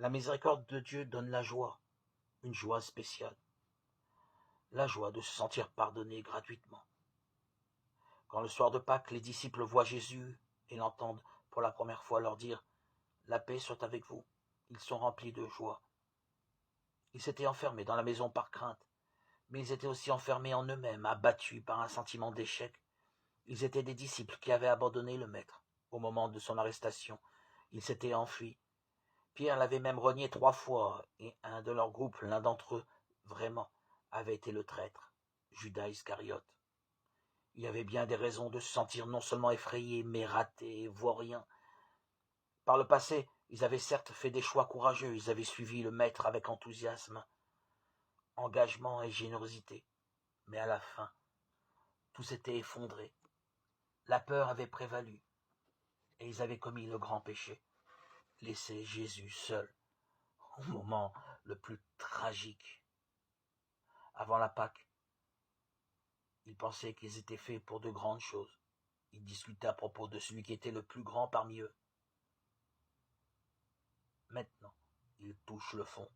La miséricorde de Dieu donne la joie, une joie spéciale, la joie de se sentir pardonné gratuitement. Quand le soir de Pâques, les disciples voient Jésus et l'entendent pour la première fois leur dire « La paix soit avec vous », ils sont remplis de joie. Ils s'étaient enfermés dans la maison par crainte, mais ils étaient aussi enfermés en eux-mêmes, abattus par un sentiment d'échec. Ils étaient des disciples qui avaient abandonné le Maître. Au moment de son arrestation, ils s'étaient enfuis. Pierre l'avait même renié 3 fois, et un de leur groupe, l'un d'entre eux, vraiment, avait été le traître, Judas Iscariote. Il y avait bien des raisons de se sentir non seulement effrayés, mais ratés, vauriens. Par le passé, ils avaient certes fait des choix courageux, ils avaient suivi le Maître avec enthousiasme, engagement et générosité. Mais à la fin, tout s'était effondré. La peur avait prévalu, et ils avaient commis le grand péché, laisser Jésus seul, au moment le plus tragique. Avant la Pâque, ils pensaient qu'ils étaient faits pour de grandes choses. Ils discutaient à propos de celui qui était le plus grand parmi eux. Maintenant, ils touchent le fond.